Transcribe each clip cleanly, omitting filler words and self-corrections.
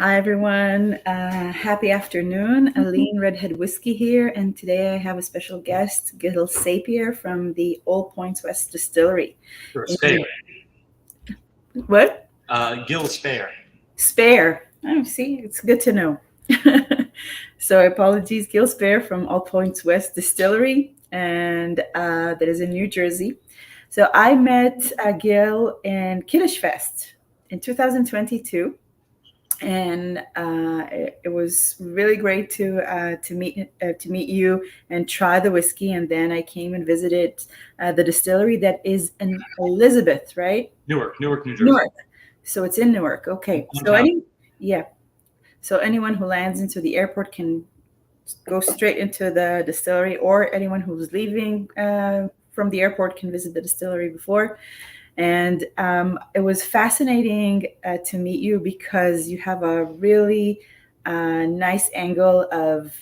Hi, everyone. Happy afternoon. Aline Redhead Whiskey here, and today I have a special guest, Gil Sapier from the All Points West Distillery. Or Spare. What? Gil Spare. Spare. Oh, see, it's good to know. So apologies, Gil Spare from All Points West Distillery, and that is in New Jersey. So I met Gil in Kiddush Fest in 2022. And it was really great to meet you and try the whiskey. And then I came and visited the distillery that is in Elizabeth, right? Newark, New Jersey. Newark. So it's in Newark. Okay. So anyone who lands into the airport can go straight into the distillery, or anyone who's leaving from the airport can visit the distillery before. And it was fascinating to meet you because you have a really nice angle of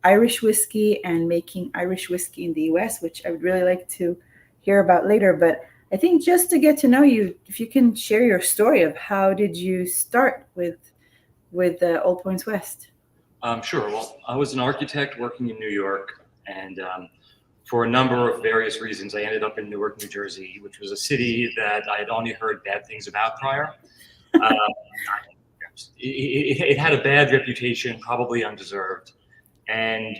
Irish whiskey and making Irish whiskey in the US, which I would really like to hear about later. But I think just to get to know you, if you can share your story of how did you start with All Points West? Sure. Well, I was an architect working in New York, and for a number of various reasons, I ended up in Newark, New Jersey, which was a city that I had only heard bad things about prior. It had a bad reputation, probably undeserved. And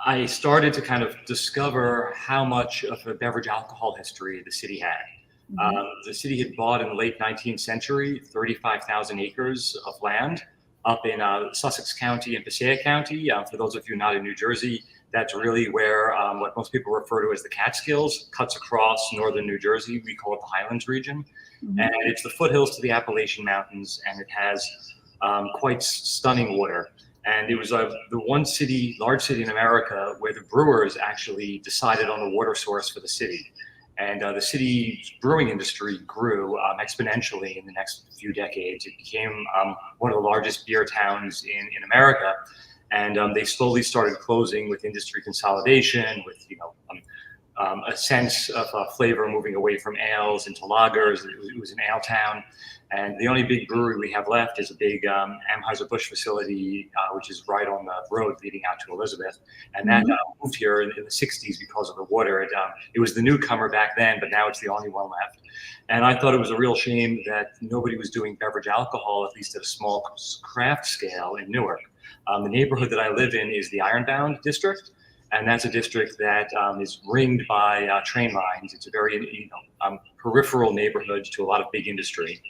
I started to kind of discover how much of a beverage alcohol history the city had. The city had bought in the late 19th century 35,000 acres of land up in Sussex County and Passaic County. For those of you not in New Jersey, that's really where what most people refer to as the Catskills cuts across northern New Jersey. We call it the Highlands region. And it's the foothills to the Appalachian Mountains, and it has quite stunning water. And it was the one large city in America where the brewers actually decided on the water source for the city. And the city's brewing industry grew exponentially in the next few decades. It became one of the largest beer towns in America. And they slowly started closing with industry consolidation, with a sense of flavor moving away from ales into lagers. It was an ale town. And the only big brewery we have left is a big Anheuser-Busch facility, which is right on the road leading out to Elizabeth. And that moved here in the 60s because of the water. It was the newcomer back then, but now it's the only one left. And I thought it was a real shame that nobody was doing beverage alcohol, at least at a small craft scale, in Newark. The neighborhood that I live in is the Ironbound district. And that's a district that is ringed by train lines. It's a very peripheral neighborhood to a lot of big industry.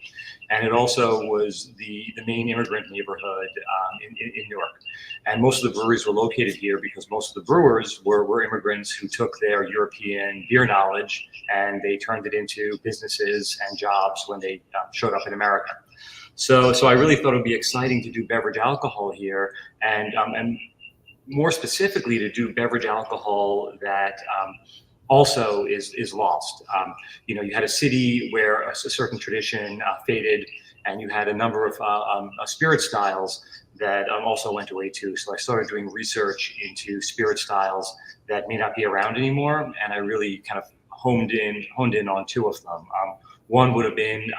And it also was the main immigrant neighborhood in Newark. And most of the breweries were located here because most of the brewers were immigrants who took their European beer knowledge and they turned it into businesses and jobs when they showed up in America. So I really thought it would be exciting to do beverage alcohol here, and more specifically to do beverage alcohol that also is lost. You had a city where a certain tradition faded, and you had a number of spirit styles that also went away too. So I started doing research into spirit styles that may not be around anymore, and I really kind of honed in on two of them. One would have been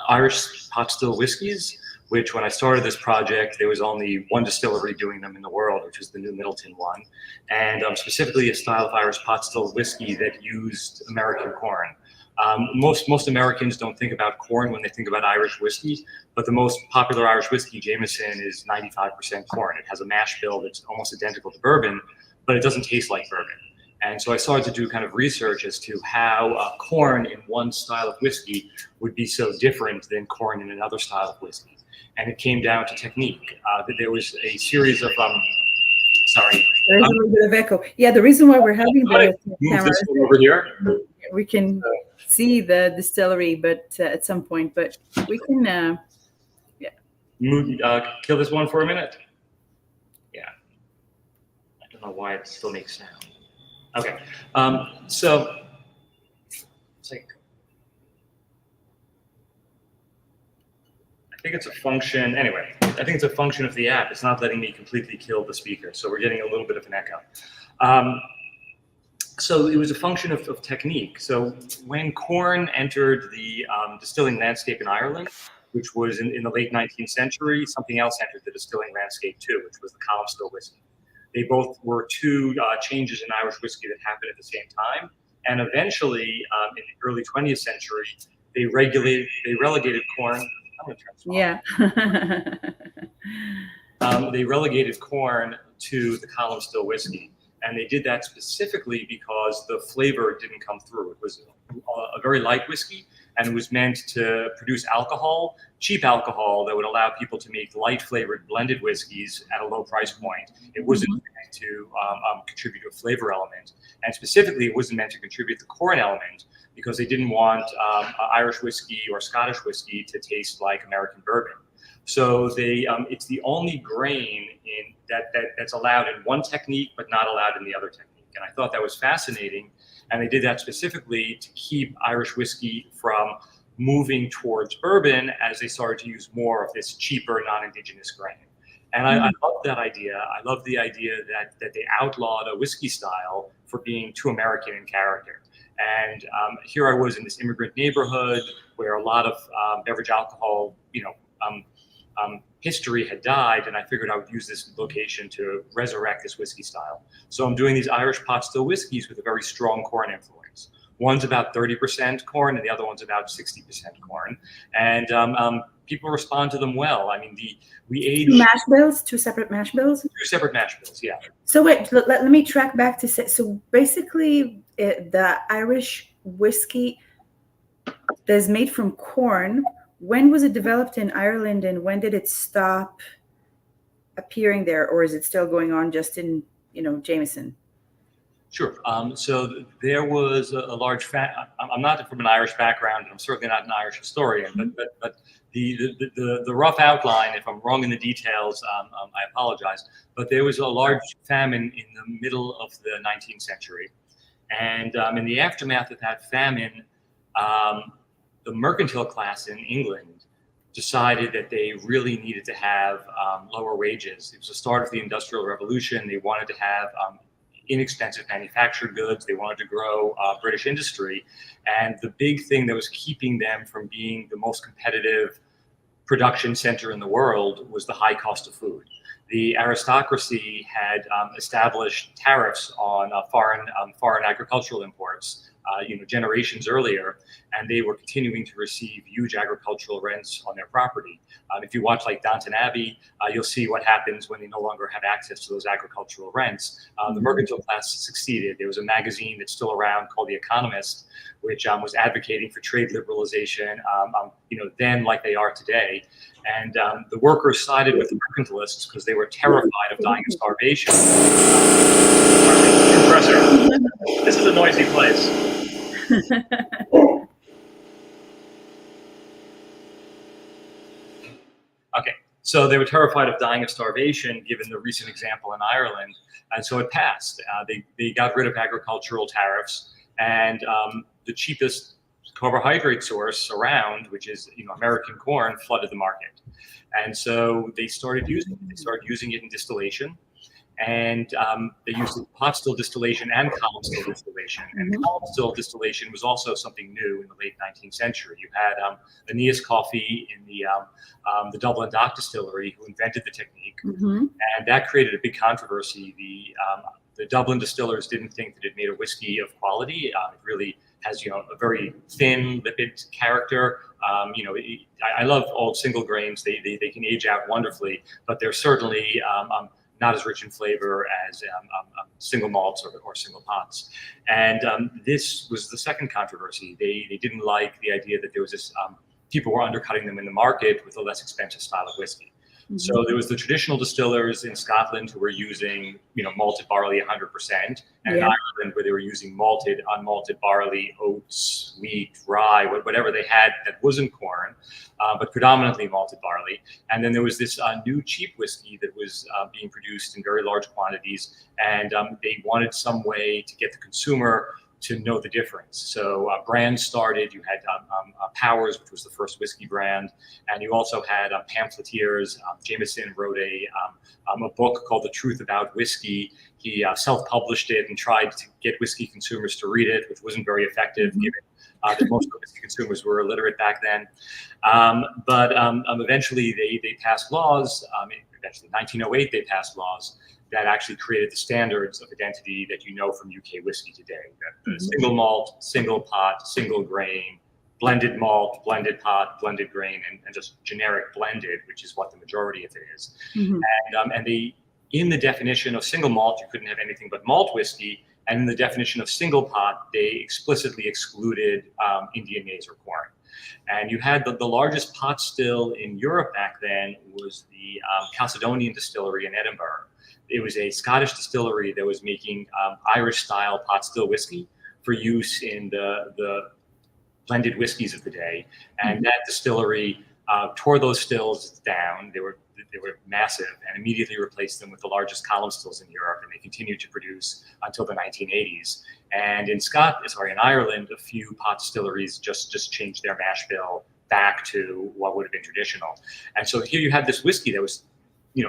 Irish pot still whiskeys, which when I started this project, there was only one distillery doing them in the world, which was the New Middleton one. And specifically a style of Irish pot still whiskey that used American corn. Most Americans don't think about corn when they think about Irish whiskey, but the most popular Irish whiskey, Jameson, is 95% corn. It has a mash bill that's almost identical to bourbon, but it doesn't taste like bourbon. And so I started to do kind of research as to how corn in one style of whiskey would be so different than corn in another style of whiskey. And it came down to technique. That there was a series of sorry. There's a little bit of echo. Yeah, the reason why we're having the camera this one over here. We can see the distillery, but at some point, but we can kill this one for a minute. Yeah. I don't know why it still makes sound. Okay. So it's like, I think it's a function, anyway, I think it's a function of the app. It's not letting me completely kill the speaker, so we're getting a little bit of an echo. So it was a function of technique. So when corn entered the distilling landscape in Ireland, which was in the late 19th century. Something else entered the distilling landscape too, which was the column still whiskey. They both were two changes in Irish whiskey that happened at the same time. And eventually, in the early 20th century, they relegated corn. I'm going to turn this off. Yeah. They relegated corn to the column still whiskey. And they did that specifically because the flavor didn't come through. It was a very light whiskey, and it was meant to produce alcohol, cheap alcohol that would allow people to make light flavored blended whiskeys at a low price point. It wasn't meant to contribute to a flavor element. And specifically, it wasn't meant to contribute the corn element because they didn't want Irish whiskey or Scottish whiskey to taste like American bourbon. So it's the only grain that's allowed in one technique, but not allowed in the other technique. And I thought that was fascinating. And they did that specifically to keep Irish whiskey from moving towards bourbon as they started to use more of this cheaper, non-indigenous grain. And I love that idea. I love the idea that they outlawed a whiskey style for being too American in character. And here I was in this immigrant neighborhood where a lot of beverage alcohol, history had died, and I figured I would use this location to resurrect this whiskey style. So I'm doing these Irish pot still whiskeys with a very strong corn influence. One's about 30% corn, and the other one's about 60% corn. And people respond to them well. I mean, we age Two separate mash bills. Two separate mash bills, yeah. So wait, let me track back to say. So basically, the Irish whiskey that's made from corn. When was it developed in Ireland, and when did it stop appearing there, or is it still going on just in, Jameson? Sure. So there was a large I'm not from an Irish background, and I'm certainly not an Irish historian, but the rough outline, if I'm wrong in the details, I apologize. But there was a large famine in the middle of the 19th century, and in the aftermath of that famine, the mercantile class in England decided that they really needed to have lower wages. It was the start of the Industrial Revolution. They wanted to have inexpensive manufactured goods. They wanted to grow British industry. And the big thing that was keeping them from being the most competitive production center in the world was the high cost of food. The aristocracy had established tariffs on foreign agricultural imports generations earlier, and they were continuing to receive huge agricultural rents on their property. If you watch like Downton Abbey, you'll see what happens when they no longer have access to those agricultural rents. The mercantile class succeeded. There was a magazine that's still around called The Economist, which was advocating for trade liberalization, then like they are today. And the workers sided with the mercantilists because they were terrified of dying of starvation. Compressor. This is a noisy place. Okay, so they were terrified of dying of starvation, given the recent example in Ireland, and so it passed. They got rid of agricultural tariffs, and the cheapest carbohydrate source around, which is American corn, flooded the market, and so they started using it. They started using it in distillation. And they used pot still distillation and column still distillation. And column still distillation was also something new in the late 19th century. You had Aeneas Coffey in the Dublin Dock Distillery who invented the technique, and that created a big controversy. The Dublin distillers didn't think that it made a whiskey of quality. It really has a very thin lipid character. I love old single grains. They can age out wonderfully, but they're certainly not as rich in flavor as single malts or single pots. And this was the second controversy. They didn't like the idea that there was this, people were undercutting them in the market with a less expensive style of whiskey. So there was the traditional distillers in Scotland who were using, malted barley 100%, and in Ireland where they were using malted, unmalted barley, oats, wheat, rye, whatever they had that wasn't corn, but predominantly malted barley. And then there was this new cheap whiskey that was being produced in very large quantities, and they wanted some way to get the consumer to know the difference. So brands started. You had Powers, which was the first whiskey brand, and you also had pamphleteers. Jameson wrote a book called The Truth About Whiskey. He self-published it and tried to get whiskey consumers to read it, which wasn't very effective, given that most of the whiskey consumers were illiterate back then. But eventually they passed laws. Eventually, 1908, they passed laws that actually created the standards of identity that you know from UK whiskey today. The single malt, single pot, single grain, blended malt, blended pot, blended grain, and just generic blended, which is what the majority of it is. And in the definition of single malt, you couldn't have anything but malt whiskey. And in the definition of single pot, they explicitly excluded Indian maize or corn. And you had the largest pot still in Europe back then was the Chalcedonian Distillery in Edinburgh. It was a Scottish distillery that was making Irish-style pot still whiskey for use in the blended whiskeys of the day. And that distillery tore those stills down. They were massive, and immediately replaced them with the largest column stills in Europe, and they continued to produce until the 1980s. And in Ireland, a few pot distilleries just changed their mash bill back to what would have been traditional. And so here you had this whiskey that was,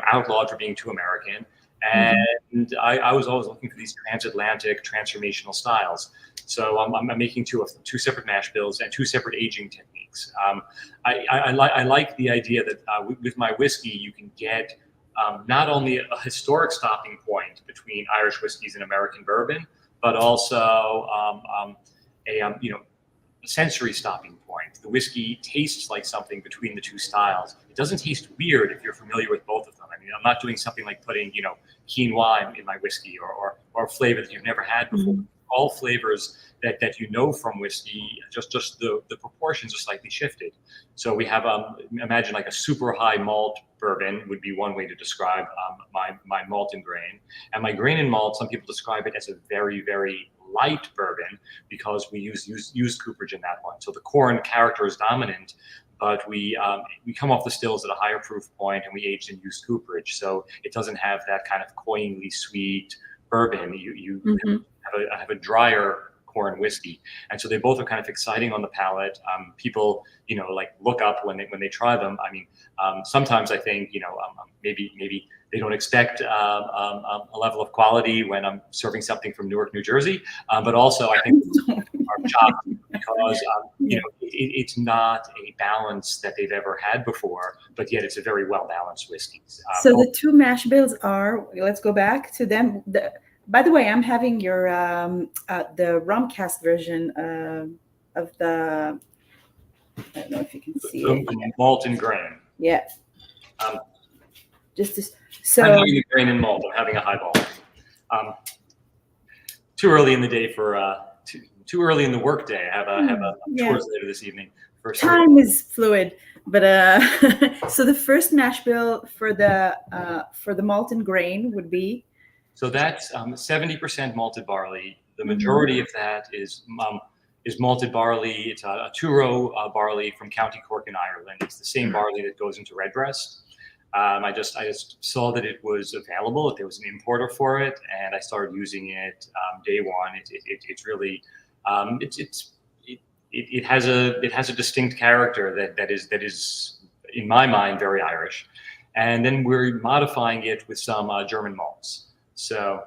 outlawed for being too American. And I was always looking for these transatlantic transformational styles. So I'm making two separate mash bills and two separate aging techniques. I like the idea that with my whiskey, you can get not only a historic stopping point between Irish whiskeys and American bourbon, but also a sensory stopping point. The whiskey tastes like something between the two styles. It doesn't taste weird if you're familiar with both of them. I mean, I'm not doing something like putting, quinoa in my whiskey or a flavor that you've never had before. All flavors that you know from whiskey, just the proportions are slightly shifted. So we have, imagine like a super high malt bourbon would be one way to describe my malt and grain. And my grain and malt, some people describe it as a very, very light bourbon because we use used cooperage in that one. So the corn character is dominant, but we come off the stills at a higher proof point and we aged in used cooperage. So it doesn't have that kind of cloyingly sweet bourbon. You have a drier corn whiskey, and so they both are kind of exciting on the palate. People, look up when they try them. I mean, sometimes I think, maybe they don't expect a level of quality when I'm serving something from Newark, New Jersey. But also, I think are shocked because it's not a balance that they've ever had before, but yet it's a very well balanced whiskey. So the two mash bills are. Let's go back to them. By the way, I'm having your the rum cast version of the. I don't know if you can see it. Malt and grain. Yeah. I'm having a grain and malt. I'm having a highball. Too early in the day for too early in the work day. I have a chores later this evening. Time is fluid, but so the first mash bill for the malt and grain would be. So that's 70% malted barley. The majority of that is malted barley. It's a two-row barley from County Cork in Ireland. It's the same barley that goes into Redbreast. I just saw that it was available, that there was an importer for it, and I started using it day one. It's really it has a distinct character that is in my mind very Irish, and then we're modifying it with some German malts. So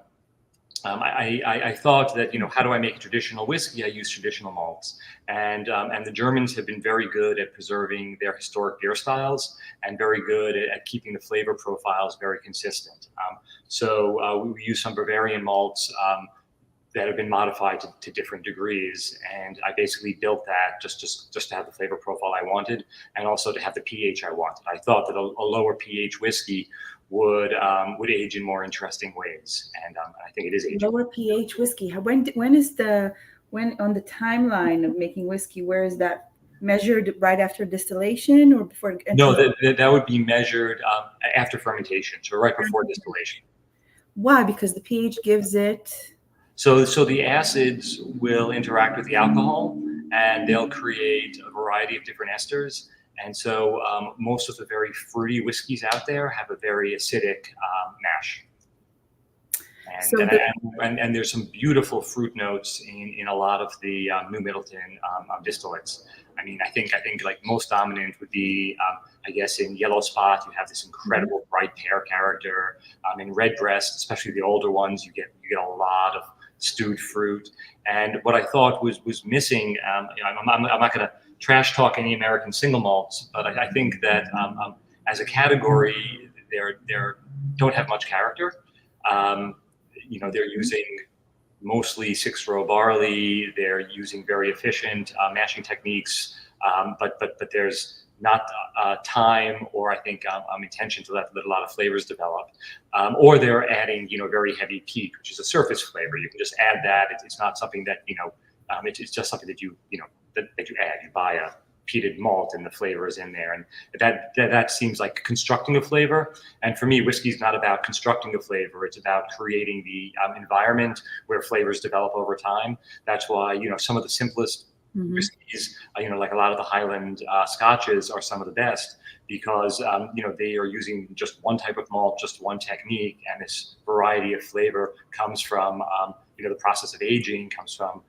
I thought that, how do I make a traditional whiskey? I use traditional malts, and the Germans have been very good at preserving their historic beer styles and very good at keeping the flavor profiles very consistent. So we use some Bavarian malts that have been modified to different degrees, and I basically built that just to have the flavor profile I wanted, and also to have the pH I wanted. I thought that a lower pH whiskey would age in more interesting ways, and I think it is aging. Lower pH whiskey. When on the timeline of making whiskey, where is that measured? Right after distillation or before? No, that would be measured after fermentation, so right before distillation. Why? Because the pH gives it. So the acids will interact with the alcohol, and they'll create a variety of different esters. And so most of the very fruity whiskeys out there have a very acidic mash. And So and, the, and there's some beautiful fruit notes in a lot of the New Middleton distillates. I mean, I think like most dominant would be, I guess, in Yellow Spot, you have this incredible bright pear character. In Redbreast, especially the older ones, you get a lot of stewed fruit. And what I thought was missing, I'm not going to trash talk any American single malts, but I think that as a category, they don't have much character. Um, they're using mostly 6-row barley. They're using very efficient mashing techniques, but there's not time or I think intention to let a lot of flavors develop, or they're adding very heavy peat, which is a surface flavor. You can just add that. It's not something that it's just something that you add. You buy a peated malt and the flavor is in there, and that seems like constructing a flavor. And for me, whiskey is not about constructing a flavor. It's about creating the environment where flavors develop over time. That's why some of the simplest whiskeys, like a lot of the Highland scotches, are some of the best, because they are using just one type of malt, just one technique, and this variety of flavor comes from the process of aging, comes from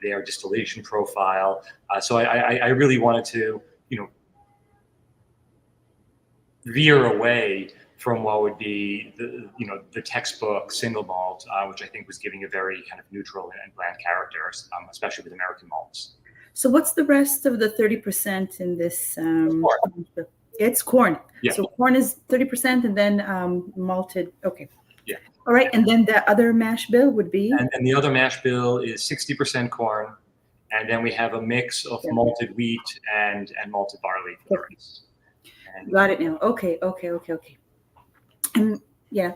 their distillation profile. So I really wanted to, veer away from what would be the textbook single malt, which I think was giving a very kind of neutral and bland character, especially with American malts. so what's the rest of the 30% in this? It's corn. Yeah. So corn is 30%, and then malted. Okay. Yeah. All right, and then the other mash bill would be? And the other mash bill is 60% corn, and then we have a mix of malted wheat and malted barley for the rest. Got it now. Okay. And yeah,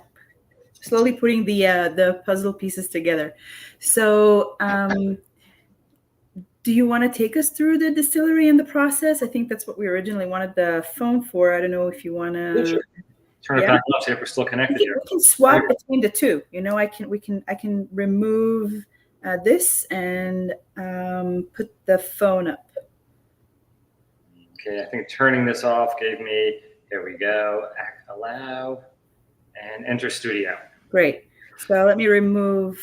slowly putting the puzzle pieces together. So do you want to take us through the distillery and the process? I think that's what we originally wanted the phone for. I don't know if you want to. Sure. Turn it back up, see if we're still connected here. We can swap between the two. I can remove this and put the phone up. Okay, I think turning this off gave me, here we go, allow, and enter studio. Great. So let me remove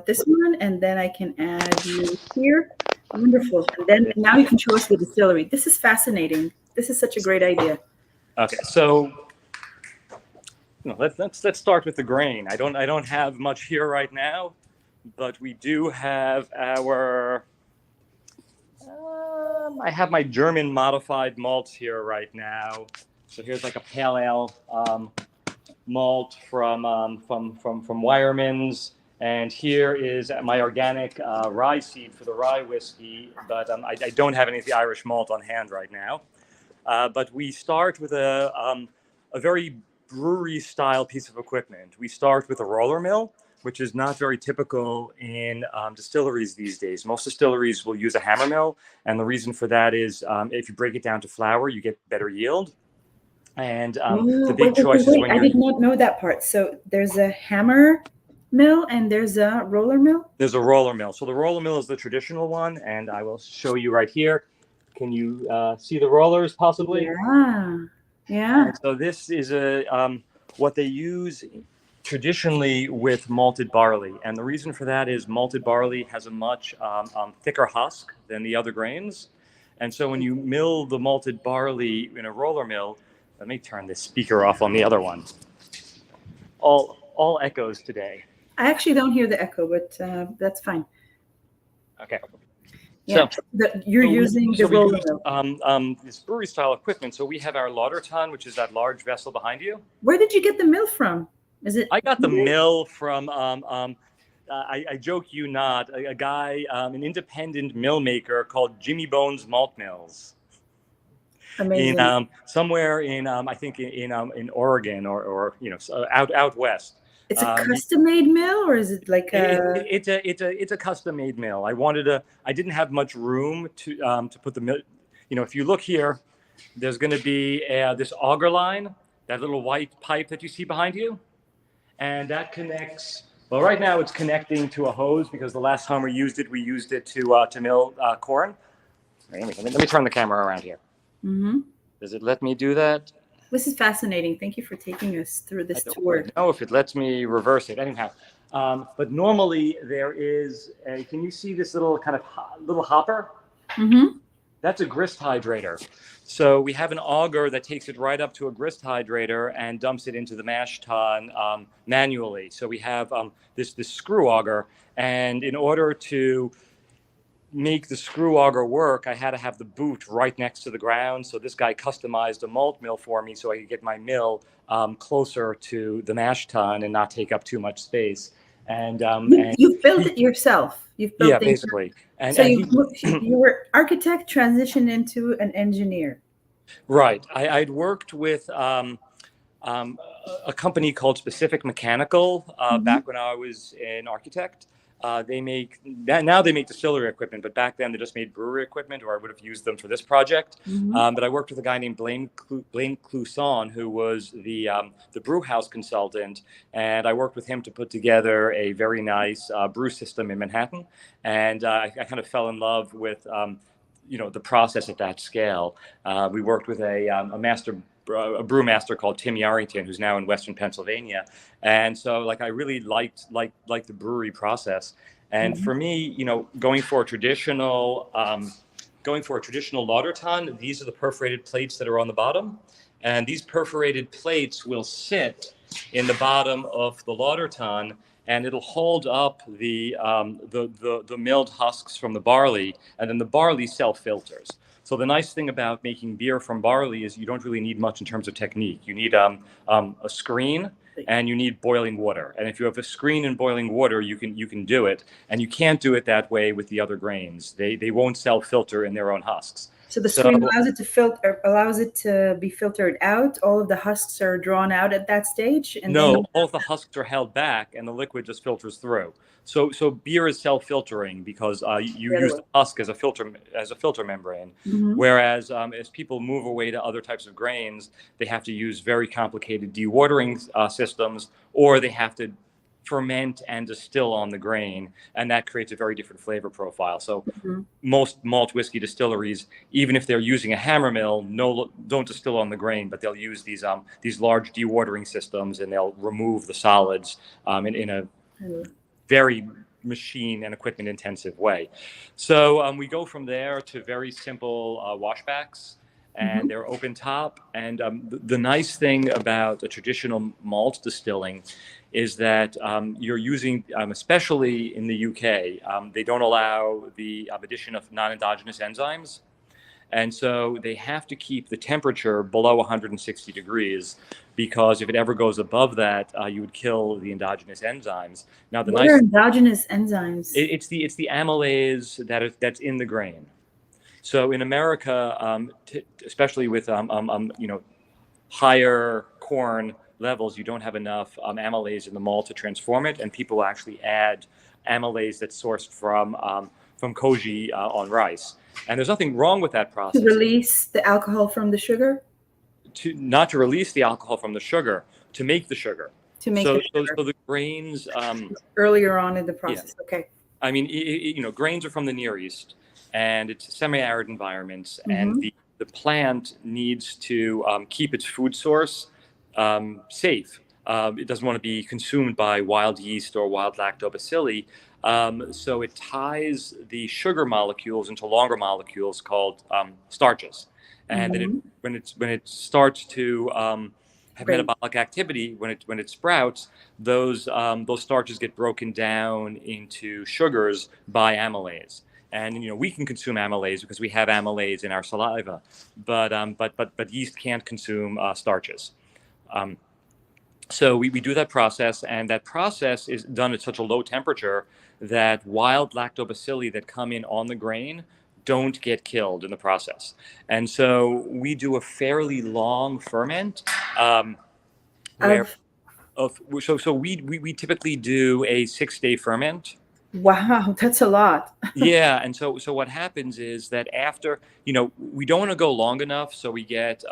this one, and then I can add you here. Wonderful. And then now you can show us the distillery. This is fascinating. This is such a great idea. Okay, so let's start with the grain. I don't have much here right now, but we do have our. I have my German modified malts here right now. So here's like a pale ale malt from Weyermann's, and here is my organic rye seed for the rye whiskey. But I don't have any of the Irish malt on hand right now. But we start with a very brewery style piece of equipment. We start with a roller mill, which is not very typical in distilleries these days. Most distilleries will use a hammer mill, and the reason for that is if you break it down to flour, you get better yield. And the big choice is when I did not know that part. So there's a hammer mill and there's a roller mill? There's a roller mill. So the roller mill is the traditional one, and I will show you right here. Can you see the rollers possibly? Yeah. And so this is what they use traditionally with malted barley, and the reason for that is malted barley has a much thicker husk than the other grains, and so when you mill the malted barley in a roller mill, let me turn this speaker off on the other one. All echoes today. I actually don't hear the echo, but that's fine. Okay. Yeah, so you're using the roller mill. This brewery style equipment. So we have our lauter tun, which is that large vessel behind you. Where did you get the mill from? Is it? I got the mill from, I joke you not, a guy, an independent mill maker called Jimmy Bones Malt Mills. Amazing. In somewhere in, I think in Oregon or out west. It's a custom-made mill, or is it like a? It's a custom-made mill. I didn't have much room to put the mill. If you look here, there's going to be this auger line, that little white pipe that you see behind you. And that connects, well, right now it's connecting to a hose because the last time we used it to mill corn. Let me turn the camera around here. Mm-hmm. Does it let me do that? This is fascinating. Thank you for taking us through I this don't tour. know if it lets me reverse it. Anyhow, but normally there is a, can you see this little kind of little hopper? Mm-hmm. That's a grist hydrator. So we have an auger that takes it right up to a grist hydrator and dumps it into the mash tun manually. So we have this screw auger, and in order to make the screw auger work, I had to have the boot right next to the ground. So this guy customized a malt mill for me so I could get my mill closer to the mash tun and not take up too much space. And You've built he, it yourself. You've yeah, built the. basically. So And he, you were architect, transitioned into an engineer. right. I'd worked with um, a company called Specific Mechanical Mm-hmm. back when I was an architect. They make now they make distillery equipment, but back then they just made brewery equipment, or I would have used them for this project. Mm-hmm. But I worked with a guy named Blaine Clousson, who was the brew house consultant, and I worked with him to put together a very nice brew system in Manhattan. And I kind of fell in love with the process at that scale. We worked with a brewmaster called Tim Yarrington, who's now in Western Pennsylvania, and so like I really liked the brewery process. And Mm-hmm. for me, going for a traditional lauter tun, these are the perforated plates that are on the bottom, and these perforated plates will sit in the bottom of the lauter tun, and it'll hold up the milled husks from the barley, and then the barley self filters. So the nice thing about making beer from barley is you don't really need much in terms of technique. You need a screen and you need boiling water. And if you have a screen and boiling water, you can do it. And you can't do it that way with the other grains. They won't self filter in their own husks. So the So screen allows it to be filtered out. All of the husks are drawn out at that stage, and then no, all of the husks are held back and the liquid just filters through. So beer is self-filtering because you the other use way. the husk as a filter membrane. Mm-hmm. Whereas as people move away to other types of grains, they have to use very complicated dewatering systems, or they have to ferment and distill on the grain, and that creates a very different flavor profile. So Mm-hmm. most malt whiskey distilleries, even if they're using a hammer mill, don't distill on the grain, but they'll use these large dewatering systems, and they'll remove the solids in a very machine and equipment intensive way. So we go from there to very simple washbacks, Mm-hmm. and they're open top. And the nice thing about a traditional malt distilling is that you're using, especially in the UK, they don't allow the addition of non-endogenous enzymes. And so they have to keep the temperature below 160 degrees, because if it ever goes above that, you would kill the endogenous enzymes. Now, the What are nice endogenous enzymes? it's the amylase that's in the grain. So in America, especially with higher corn levels, you don't have enough amylase in the malt to transform it, and people actually add amylase that's sourced from koji on rice. And there's nothing wrong with that To process. release the alcohol from the sugar? Not to release the alcohol from the sugar, to make the sugar. To make So, the so, sugar. so the grains, Earlier on in the yeah. process. Okay. I mean, grains are from the Near East, and it's semi-arid environments, and Mm-hmm. the plant needs to keep its food source safe. It doesn't want to be consumed by wild yeast or wild lactobacilli. So it ties the sugar molecules into longer molecules called starches. And then Mm-hmm. when it starts to have Great. metabolic activity, when it sprouts, those starches get broken down into sugars by amylase. And we can consume amylase because we have amylase in our saliva, but yeast can't consume starches. So we do that process, and that process is done at such a low temperature that wild lactobacilli that come in on the grain don't get killed in the process. And so we do a fairly long ferment, where we typically do a 6-day ferment. Wow, that's a lot. Yeah, and so what happens is that after, we don't want to go long enough, so we get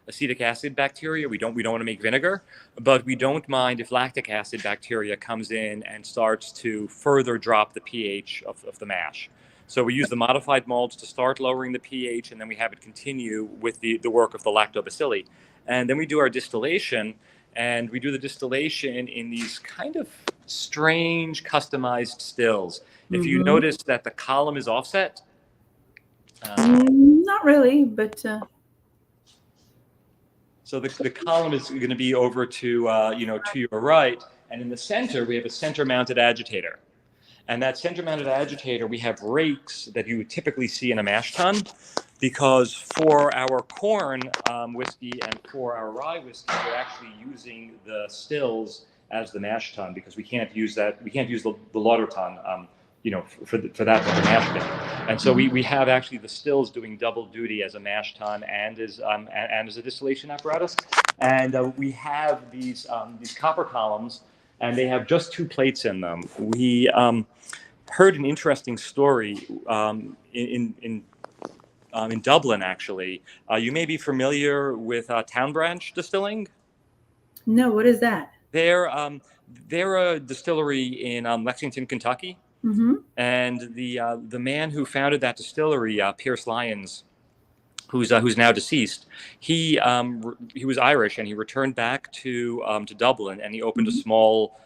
acetic acid bacteria. We don't want to make vinegar, but we don't mind if lactic acid bacteria comes in and starts to further drop the pH of the mash. So we use the modified malts to start lowering the pH, and then we have it continue with the work of the lactobacilli. And then we do our distillation, and we do the distillation in these kind of strange customized stills. If you Mm-hmm. notice that the column is offset, Not really, but so the column is going to be over to to your right, and in the center we have a center-mounted agitator. And that center-mounted agitator, we have rakes that you would typically see in a mash tun, because for our corn whiskey and for our rye whiskey, we're actually using the stills as the mash tun, because we can't use that. We can't use the lauter tun, for that for the mash bin. And so we have actually the stills doing double duty as a mash tun and as a distillation apparatus. And we have these copper columns, and they have just 2 plates in them. We heard an interesting story in Dublin, actually. You may be familiar with Town Branch Distilling. no. What is that? They're a distillery in Lexington, Kentucky. Mm-hmm. And the man who founded that distillery, Pierce Lyons, who's now deceased, he was Irish, and he returned back to Dublin, and he opened a small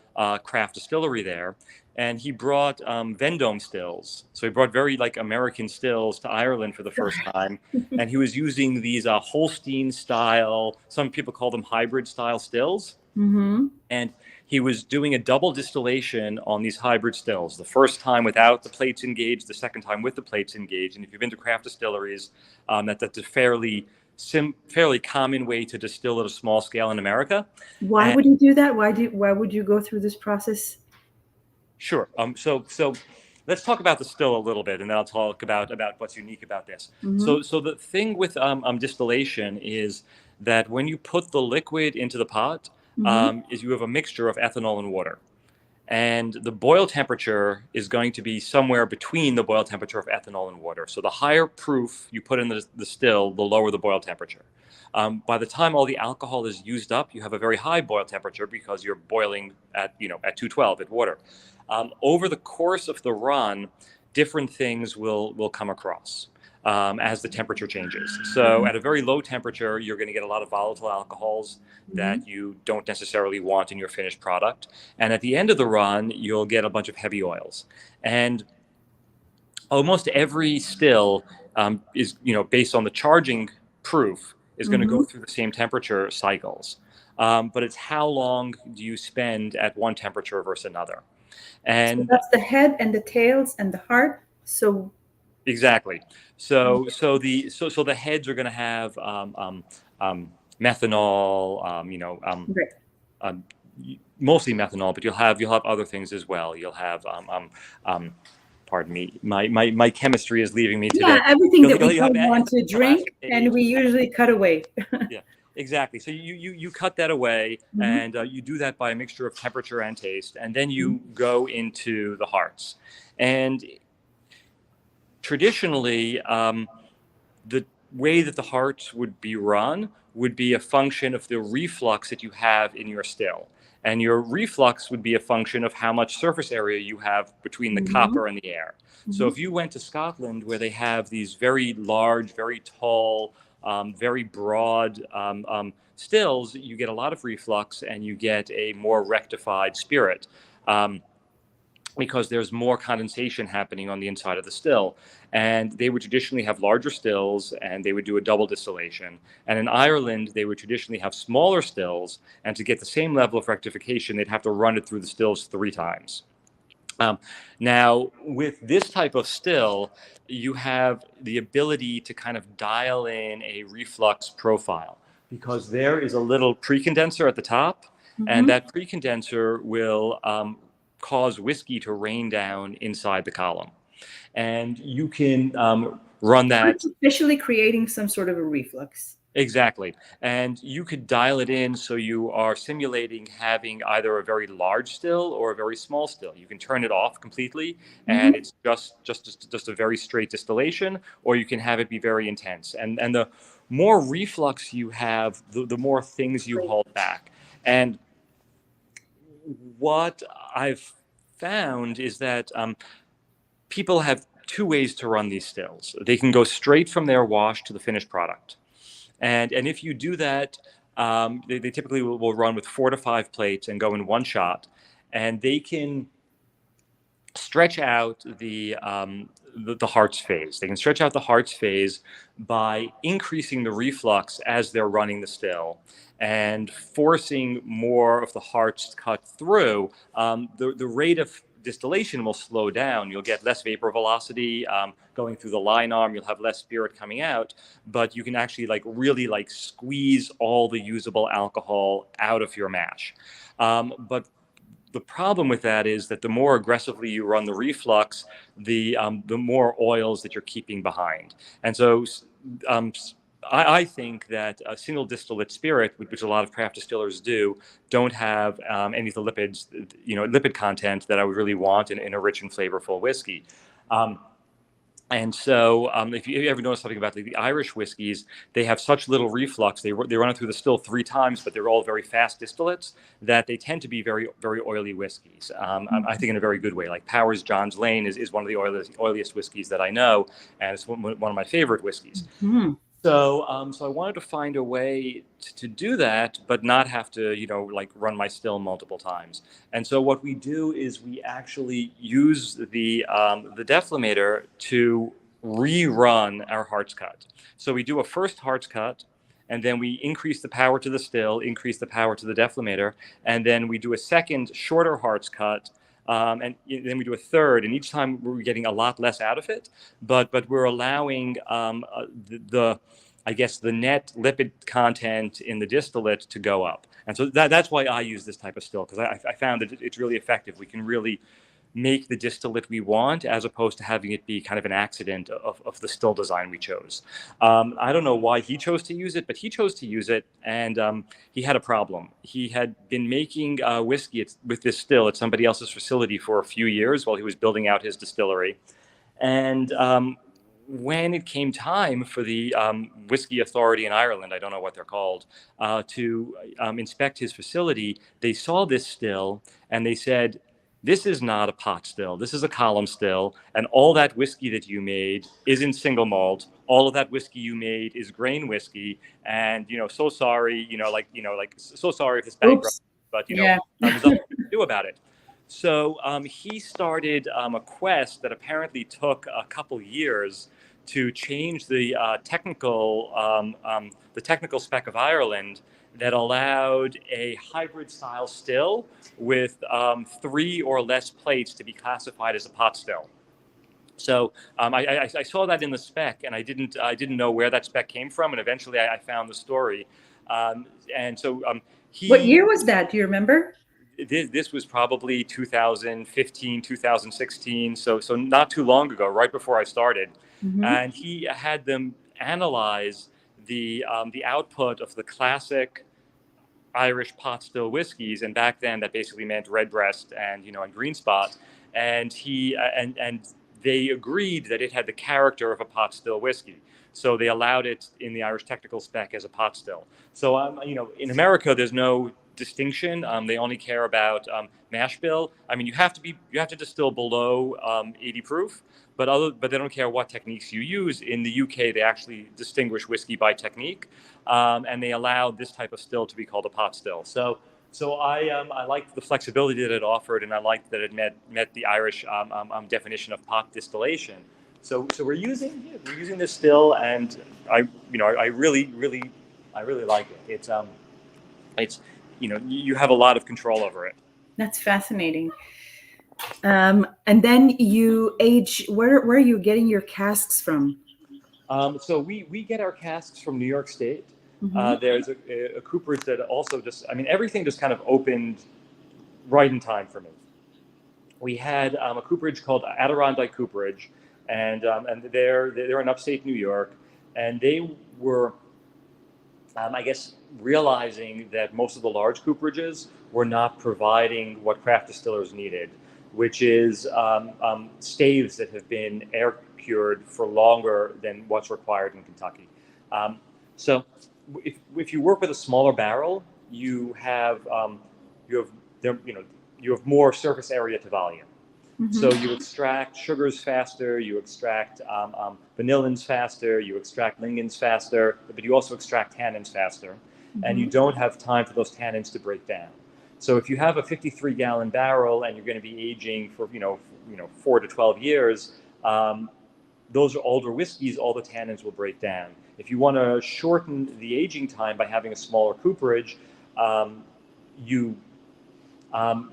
craft distillery there. And he brought Vendome stills. So he brought very American stills to Ireland for the first time. And he was using these Holstein style, some people call them hybrid style stills. Mm-hmm. And he was doing a double distillation on these hybrid stills. The first time without the plates engaged, the second time with the plates engaged. And if you've been to craft distilleries, that's a fairly common way to distill at a small scale in America. Why would you do that? Why would you go through this process? Sure. So let's talk about the still a little bit, and then I'll talk about what's unique about this. Mm-hmm. So the thing with distillation is that when you put the liquid into the pot, is you have a mixture of ethanol and water. And the boil temperature is going to be somewhere between the boil temperature of ethanol and water. So the higher proof you put in the still, the lower the boil temperature. By the time all the alcohol is used up, you have a very high boil temperature because you're boiling at 212 at water. Over the course of the run, different things will come across as the temperature changes. So at a very low temperature, you're going to get a lot of volatile alcohols that you don't necessarily want in your finished product. And at the end of the run, you'll get a bunch of heavy oils. And almost every still is, based on the charging proof, is going to go through the same temperature cycles. But it's how long do you spend at one temperature versus another. And so that's the head and the tails and the heart. So exactly. So the heads are going to have methanol, mostly methanol, but you'll have other things as well. You'll have pardon me, my chemistry is leaving me today. Yeah, everything that we don't want to drink, and we usually cut away. Yeah. Exactly. So you cut that away, and you do that by a mixture of temperature and taste, and then you go into the hearts. And traditionally, the way that the hearts would be run would be a function of the reflux that you have in your still. And your reflux would be a function of how much surface area you have between the copper and the air. So if you went to Scotland, where they have these very large, very tall, very broad stills, you get a lot of reflux, and you get a more rectified spirit because there's more condensation happening on the inside of the still. And they would traditionally have larger stills, and they would do a double distillation. And in Ireland, they would traditionally have smaller stills, and to get the same level of rectification, they'd have to run it through the stills 3 times. Now, with this type of still, you have the ability to kind of dial in a reflux profile, because there is a little precondenser at the top, and that precondenser will cause whiskey to rain down inside the column. And you can run that. Artificially creating some sort of a reflux. Exactly. And you could dial it in so you are simulating having either a very large still or a very small still. You can turn it off completely, and it's just a very straight distillation, or you can have it be very intense. And the more reflux you have, the more things you hold back. And what I've found is that people have two ways to run these stills. They can go straight from their wash to the finished product. And if you do that, they typically will run with 4 to 5 plates and go in one shot. And they can stretch out the Hartz phase. They can stretch out the Hartz phase by increasing the reflux as they're running the still and forcing more of the Hartz to cut through. The rate of distillation will slow down. You'll get less vapor velocity going through the line arm. You'll have less spirit coming out, but you can actually really squeeze all the usable alcohol out of your mash. But the problem with that is that the more aggressively you run the reflux, the more oils that you're keeping behind. And so I think that a single distillate spirit, which a lot of craft distillers do, don't have any of the lipids, lipid content that I would really want in a rich and flavorful whiskey. And so if you ever notice something about the Irish whiskeys, they have such little reflux. They run it through the still 3 times, but they're all very fast distillates that they tend to be very, very oily whiskeys. I think in a very good way. Like Powers John's Lane is one of the oiliest whiskeys that I know, and it's one of my favorite whiskeys. Mm-hmm. So I wanted to find a way to do that, but not have to, run my still multiple times. And so what we do is we actually use the deflator to rerun our Hartz cut. So we do a first Hartz cut, and then we increase the power to the still, increase the power to the deflator, and then we do a second shorter Hartz cut. And then we do a third, and each time we're getting a lot less out of it, but we're allowing the net lipid content in the distillate to go up. And so that's why I use this type of still, because I found that it's really effective. We can really make the distillate we want, as opposed to having it be kind of an accident of the still design we chose. I don't know why he chose to use it, but he chose to use it, and he had a problem. He had been making whiskey with this still at somebody else's facility for a few years while he was building out his distillery. And when it came time for the Whiskey Authority in Ireland, I don't know what they're called, to inspect his facility, they saw this still and they said, "This is not a pot still. This is a column still, and all that whiskey that you made is in single malt. All of that whiskey you made is grain whiskey, and so sorry, so sorry if this bankrupt, but Yeah. there's nothing we can do about it." So he started a quest that apparently took a couple years to change the technical spec of Ireland that allowed a hybrid style still with 3 or less plates to be classified as a pot still. So I saw that in the spec, and I didn't know where that spec came from, and eventually I found the story. And so What year was that? Do you remember? This was probably 2015, 2016, so not too long ago, right before I started. Mm-hmm. And he had them analyze the output of the classic Irish pot still whiskeys, and back then that basically meant Redbreast and and Green Spot, and they agreed that it had the character of a pot still whiskey. So they allowed it in the Irish technical spec as a pot still. So in America, there's no distinction. They only care about mash bill. I mean, you have to distill below 80 proof, but they don't care what techniques you use. In the UK, they actually distinguish whiskey by technique, and they allow this type of still to be called a pot still. So I liked the flexibility that it offered, and I liked that it met the Irish definition of pot distillation. So we're using this still, and I really like it. It's you have a lot of control over it. That's fascinating. And then you age. Where are you getting your casks from? So we get our casks from New York State. Mm-hmm. There's a cooperage that also everything just kind of opened right in time for me. We had a cooperage called Adirondack Cooperage, and they're in upstate New York, and they were, I guess, realizing that most of the large cooperages were not providing what craft distillers needed, which is staves that have been air cured for longer than what's required in Kentucky. So if you work with a smaller barrel, you have more surface area to volume. So you extract sugars faster, you extract vanillins faster, you extract lignans faster, but you also extract tannins faster, and you don't have time for those tannins to break down. So if you have a 53-gallon barrel and you're going to be aging for 4 to 12 years, those are older whiskeys. All the tannins will break down. If you want to shorten the aging time by having a smaller cooperage, you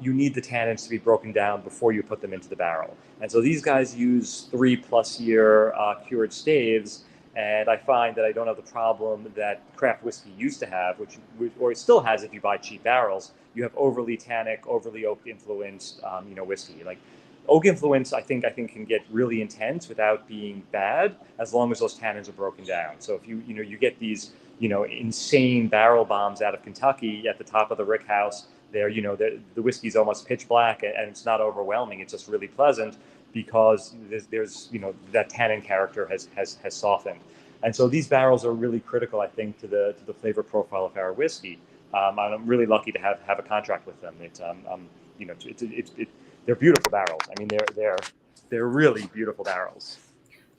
need the tannins to be broken down before you put them into the barrel. And so these guys use 3+ year cured staves, and I find that I don't have the problem that craft whiskey used to have, or it still has if you buy cheap barrels. You have overly tannic, overly oak influenced, whiskey. Like oak influence, I think can get really intense without being bad, as long as those tannins are broken down. So if you get these insane barrel bombs out of Kentucky at the top of the rick house, there the whiskey's almost pitch black and it's not overwhelming. It's just really pleasant because there's that tannin character has softened. And so these barrels are really critical, I think, to the flavor profile of our whiskey. I'm really lucky to have a contract with them. They're beautiful barrels. I mean, they're really beautiful barrels.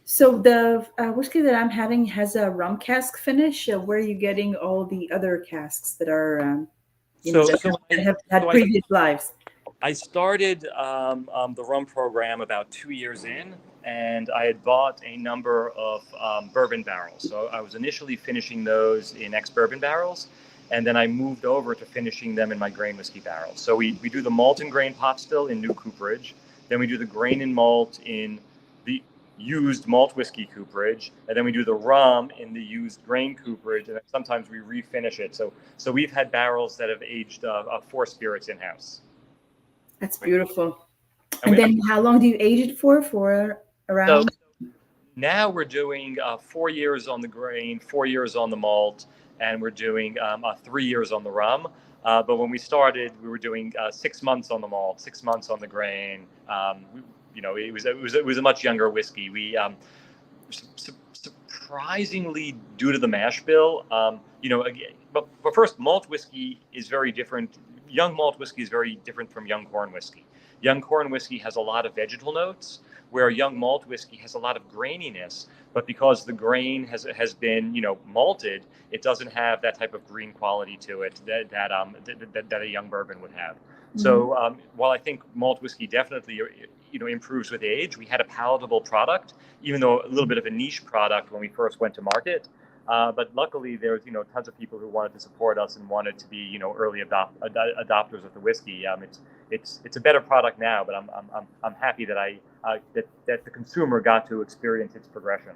So the whiskey that I'm having has a rum cask finish. Where are you getting all the other casks that are that have had previous lives? I started the rum program about 2 years in, and I had bought a number of bourbon barrels. So I was initially finishing those in ex-bourbon barrels, and then I moved over to finishing them in my grain whiskey barrels. So we do the malt and grain pot still in new cooperage. Then we do the grain and malt in the used malt whiskey cooperage, and then we do the rum in the used grain cooperage, and then sometimes we refinish it. So we've had barrels that have aged 4 spirits in-house. That's beautiful. And then how long do you age it for around? So now we're doing 4 years on the grain, 4 years on the malt, and we're doing 3 years on the rum. But when we started, we were doing 6 months on the malt, 6 months on the grain. It was a much younger whiskey. We surprisingly, due to the mash bill, but first, malt whiskey is very different. Young malt whiskey is very different from young corn whiskey. Young corn whiskey has a lot of vegetal notes, where young malt whiskey has a lot of graininess. But because the grain has been malted, it doesn't have that type of green quality to it that a young bourbon would have. So while I think malt whiskey definitely improves with age, we had a palatable product, even though a little bit of a niche product when we first went to market. But luckily, there was tons of people who wanted to support us and wanted to be early adopters of the whiskey. It's a better product now, but I'm happy that that the consumer got to experience its progression.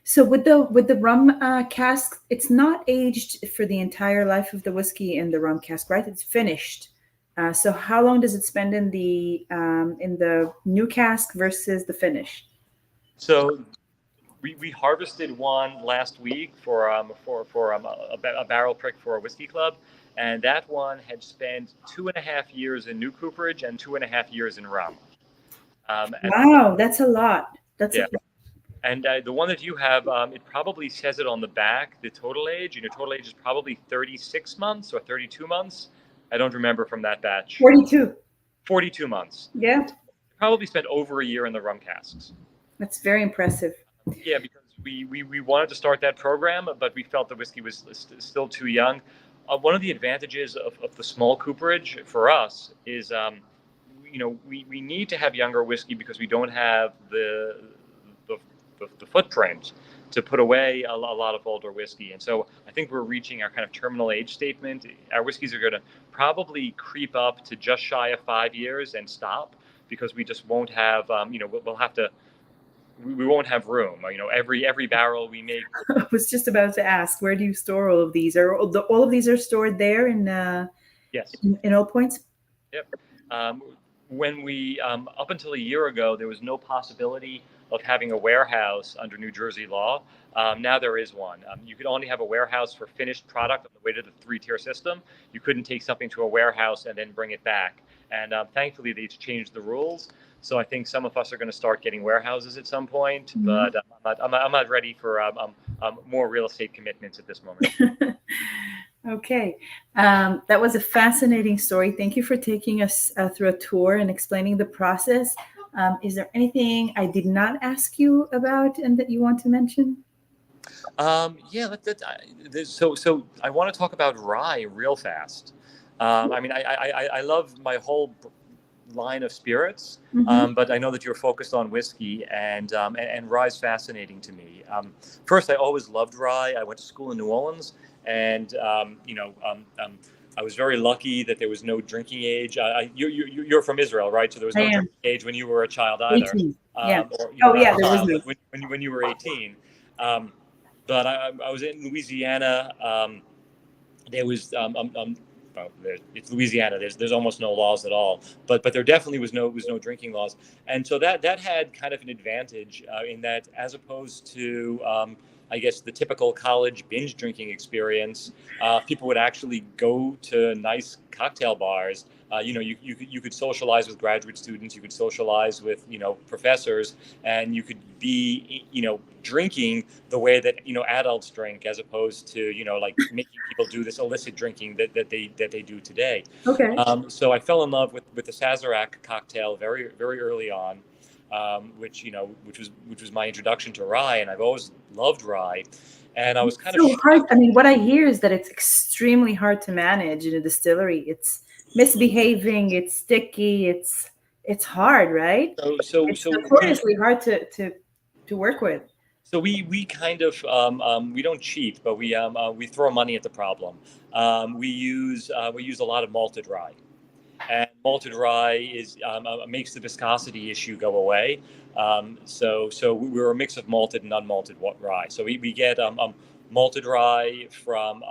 So with the rum cask, it's not aged for the entire life of the whiskey in the rum cask, right? It's finished. So how long does it spend in the new cask versus the finish? So we harvested one last week for a barrel prick for a whiskey club, and that one had spent 2.5 years in new cooperage and 2.5 years in rum. Wow, that's a lot. And the one that you have, it probably says it on the back, the total age. Total age is probably 36 months or 32 months. I don't remember from that batch. 42. 42 months. Yeah. Probably spent over a year in the rum casks. That's very impressive. Yeah, because we wanted to start that program, but we felt the whiskey was still too young. One of the advantages of the small cooperage for us is, we need to have younger whiskey because we don't have the footprint to put away a lot of older whiskey. And so I think we're reaching our kind of terminal age statement. Our whiskeys are going to probably creep up to just shy of 5 years and stop because we just won't have, we'll have to, we won't have room. Every barrel we make. I was just about to ask, where do you store all of these? Are all of these are stored there in yes, in Old Points? Yep. When we up until a year ago, there was no possibility of having a warehouse under New Jersey law. Now there is one. You could only have a warehouse for finished product on the way to the 3-tier system. You couldn't take something to a warehouse and then bring it back. And thankfully, they've changed the rules. So I think some of us are going to start getting warehouses at some point. But I'm not ready for more real estate commitments at this moment. Okay. That was a fascinating story. Thank you for taking us through a tour and explaining the process. Is there anything I did not ask you about and that you want to mention? Yeah, so I want to talk about rye real fast. I mean, I love my whole line of spirits, Hmm. but I know that you're focused on whiskey, and rye is fascinating to me. First, I always loved rye. I went to school in New Orleans, and I was very lucky that there was no drinking age. You're from Israel, right? So there was I no am drinking age when you were a child either, 18. Yeah. or Oh, not yeah, a there was child, no. but when you were 18. Um, but I was in Louisiana. There was well, it's Louisiana. There's almost no laws at all, but there definitely was no drinking laws, and so that had kind of an advantage in that, as opposed to I guess the typical college binge drinking experience, people would actually go to nice cocktail bars. You could socialize with graduate students, you could socialize with professors, and you could be drinking the way that adults drink, as opposed to like making people do this illicit drinking that they do today. Okay. So I fell in love with the Sazerac cocktail very very early on, which was my introduction to rye, and I've always loved rye, and I was kind of So hard. shocked. I mean, what I hear is that it's extremely hard to manage in a distillery. It's misbehaving. It's sticky. It's hard, right? So so It's so we notoriously hard to work with. So we kind of we don't cheat, but we throw money at the problem. We use a lot of malted rye, and malted rye makes the viscosity issue go away. So we're a mix of malted and unmalted rye. So we get malted rye from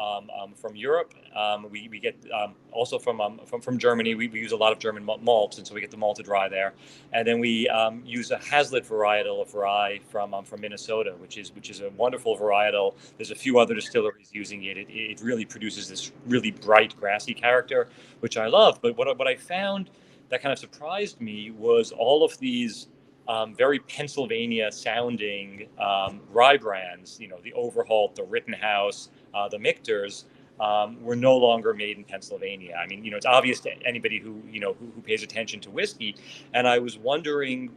Europe. We get also from Germany. We use a lot of German malts, and so we get the malted rye there. And then we use a Hazlitt varietal of rye from Minnesota, which is a wonderful varietal. There's a few other distilleries using it. It really produces this really bright grassy character, which I love. But what I found that kind of surprised me was all of these very Pennsylvania sounding rye brands, the Overholt, the Rittenhouse, the Michter's, were no longer made in Pennsylvania. I mean, it's obvious to anybody who pays attention to whiskey. And I was wondering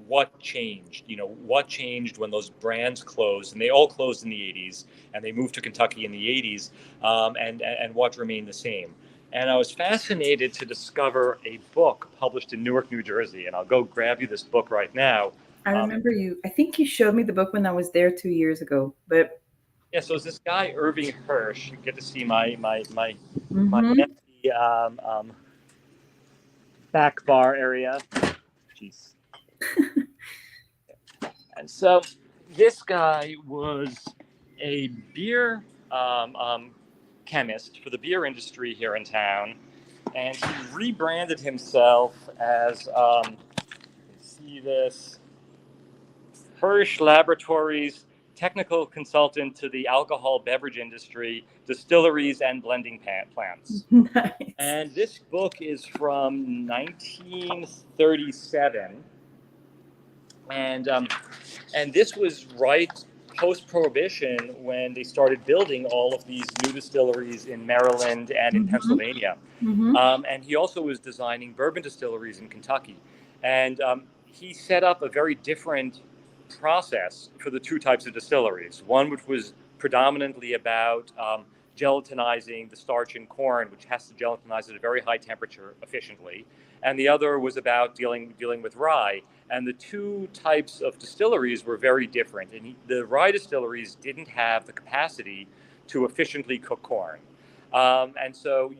what changed when those brands closed, and they all closed in the 80s, and they moved to Kentucky in the 80s, and what remained the same. And I was fascinated to discover a book published in Newark, New Jersey, and I'll go grab you this book right now. I Um, remember you. I think you showed me the book when I was there 2 years ago. But yeah, so it's this guy Irving Hirsch. You get to see my mhm. empty back bar area. Jeez. And so this guy was a beer chemist for the beer industry here in town, and he rebranded himself as see this Hirsch Laboratories technical consultant to the alcohol beverage industry, distilleries, and blending plants. Nice. And this book is from 1937, and this was right post-prohibition when they started building all of these new distilleries in Maryland and in Hmm. Pennsylvania. Hmm. And he also was designing bourbon distilleries in Kentucky. And he set up a very different process for the two types of distilleries. One which was predominantly about gelatinizing the starch in corn, which has to gelatinize at a very high temperature efficiently, and the other was about dealing with rye. And the two types of distilleries were very different. And the rye distilleries didn't have the capacity to efficiently cook corn, and so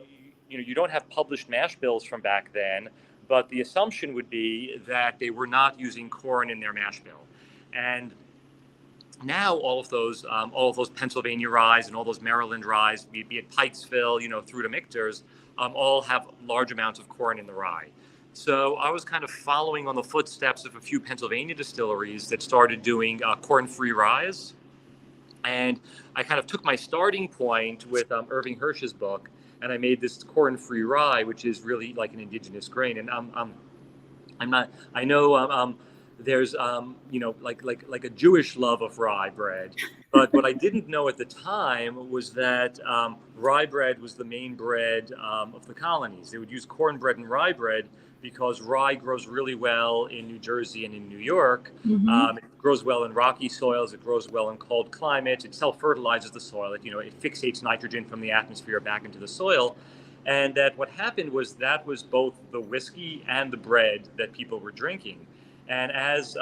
you don't have published mash bills from back then, but the assumption would be that they were not using corn in their mash bill. And now all of those Pennsylvania ryes and all those Maryland ryes, be it Pikesville, through to Michter's, all have large amounts of corn in the rye. So I was kind of following on the footsteps of a few Pennsylvania distilleries that started doing corn-free ryes, and I kind of took my starting point with Irving Hirsch's book, and I made this corn-free rye, which is really like an indigenous grain. And I'm not. I know there's like a Jewish love of rye bread, But what I didn't know at the time was that rye bread was the main bread of the colonies. They would use cornbread and rye bread because rye grows really well in New Jersey and in New York. It grows well in rocky soils. It grows well in cold climates. It self-fertilizes the soil. It fixates nitrogen from the atmosphere back into the soil. And that what happened was that was both the whiskey and the bread that people were drinking. And as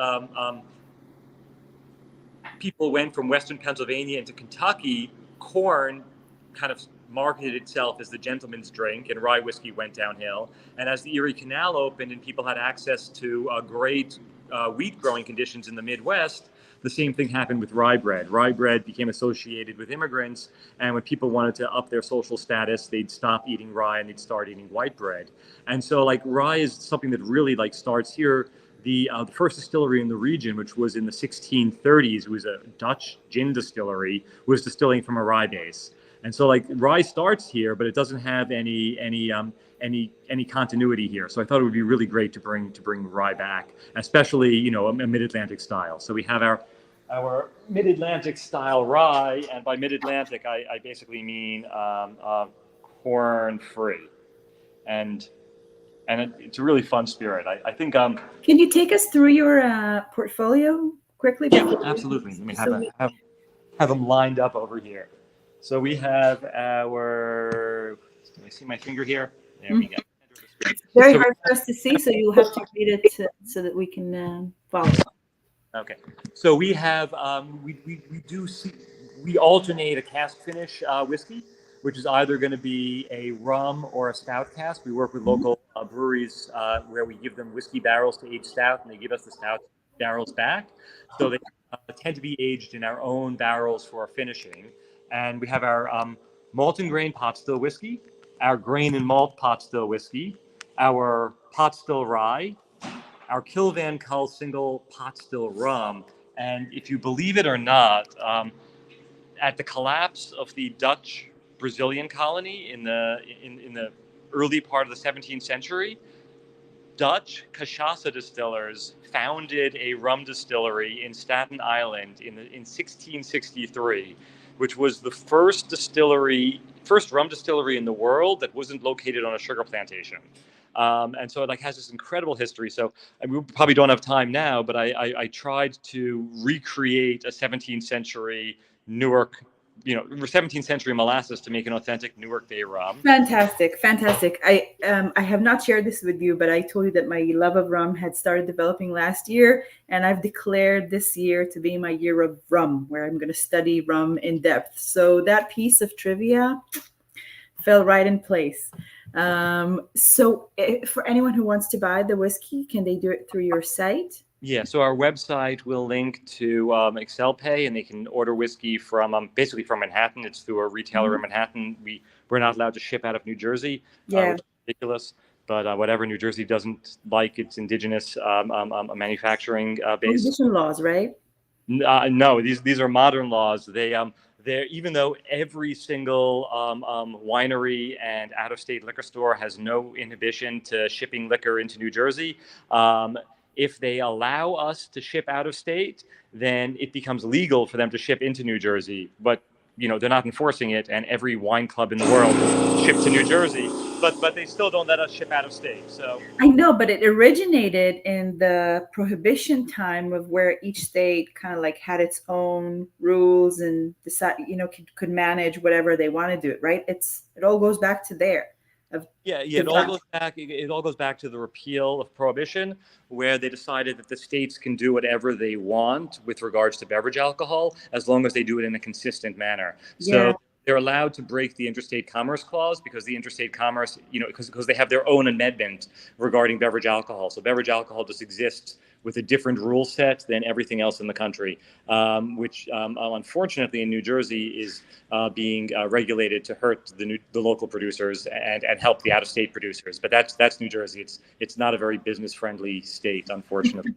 people went from Western Pennsylvania into Kentucky, corn kind of marketed itself as the gentleman's drink, and rye whiskey went downhill. And as the Erie Canal opened and people had access to great wheat growing conditions in the Midwest, the same thing happened with rye bread. Rye bread became associated with immigrants, and when people wanted to up their social status, they'd stop eating rye and they'd start eating white bread. And so, like, rye is something that really starts here. The first distillery in the region, which was in the 1630s, was a Dutch gin distillery, was distilling from a rye base. And so, rye starts here, but it doesn't have any continuity here. So I thought it would be really great to bring rye back, especially a mid-Atlantic style. So we have our mid-Atlantic style rye, and by mid-Atlantic I basically mean corn free, and it's a really fun spirit. I think. Can you take us through your portfolio quickly? Yeah, absolutely. Let me have them lined up over here. So we have our. Can you see my finger here? There we go. It's very hard for us to see, so you'll have to read it so that we can follow. Okay. So we have we alternate a cask finish whiskey, which is either going to be a rum or a stout cask. We work with local breweries where we give them whiskey barrels to age stout, and they give us the stout barrels back. So they tend to be aged in our own barrels for finishing. And we have our malt and grain pot still whiskey, our grain and malt pot still whiskey, our pot still rye, our Kilvan Cull single pot still rum. And if you believe it or not, at the collapse of the Dutch Brazilian colony in the early part of the 17th century, Dutch cachaça distillers founded a rum distillery in Staten Island in 1663, which was the first rum distillery in the world that wasn't located on a sugar plantation. And so it has this incredible history. So we probably don't have time now, but I tried to recreate a 17th century Newark 17th century molasses to make an authentic Newark Bay rum. Fantastic. I have not shared this with you, but I told you that my love of rum had started developing last year, and I've declared this year to be my year of rum, where I'm going to study rum in depth. So that piece of trivia fell right in place. So for anyone who wants to buy the whiskey, can they do it through your site? Yeah, so our website will link to Excel Pay, and they can order whiskey from basically from Manhattan. It's through a retailer in Manhattan. We're not allowed to ship out of New Jersey, which is ridiculous. But whatever, New Jersey doesn't like its indigenous manufacturing base. Prohibition laws, right? No, these are modern laws. They're even though every single winery and out-of-state liquor store has no inhibition to shipping liquor into New Jersey. If they allow us to ship out of state, then it becomes legal for them to ship into New Jersey. But they're not enforcing it, and every wine club in the world ships to New Jersey. But they still don't let us ship out of state. So I know, but it originated in the prohibition time of where each state kind of had its own rules and decide, could manage whatever they want to do it. Right? It all goes back to there. It all goes back to the repeal of prohibition, where they decided that the states can do whatever they want with regards to beverage alcohol, as long as they do it in a consistent manner. So they're allowed to break the interstate commerce clause, because the interstate commerce, because they have their own amendment regarding beverage alcohol. So beverage alcohol just exists with a different rule set than everything else in the country, which unfortunately in New Jersey is being regulated to hurt the local producers and help the out-of-state producers. But that's New Jersey. It's not a very business-friendly state, unfortunately.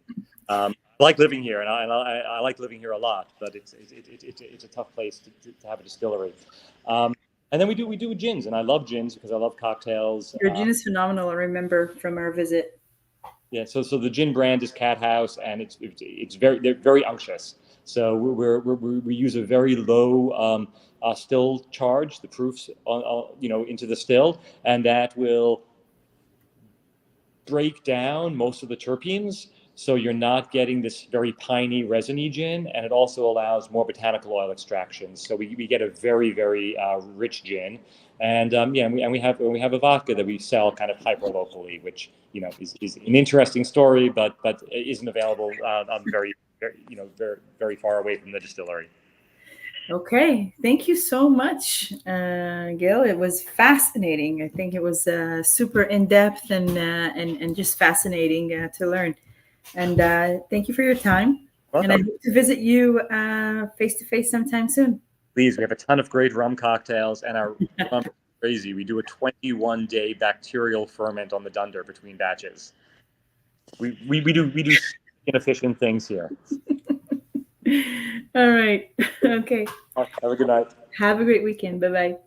I like living here, and I like living here a lot, but it's a tough place to have a distillery. And then we do gins, and I love gins because I love cocktails. Your gin is phenomenal. I remember from our visit. Yeah, so the gin brand is Cat House, and they're very unctuous. So we use a very low still charge, the proofs into the still, and that will break down most of the terpenes. So you're not getting this very piney resiny gin, and it also allows more botanical oil extraction. So we get a very, very rich gin, and we have a vodka that we sell kind of hyper locally, which is an interesting story, but isn't available very very far away from the distillery. Okay, thank you so much, Gil. It was fascinating. I think it was super in depth and just fascinating to learn. And thank you for your time. Welcome. And I hope to visit you face to face sometime soon. Please, we have a ton of great rum cocktails, and our rum is crazy. We do a 21-day bacterial ferment on the dunder between batches. We do inefficient things here. All right. Okay. Have a good night. Have a great weekend. Bye-bye.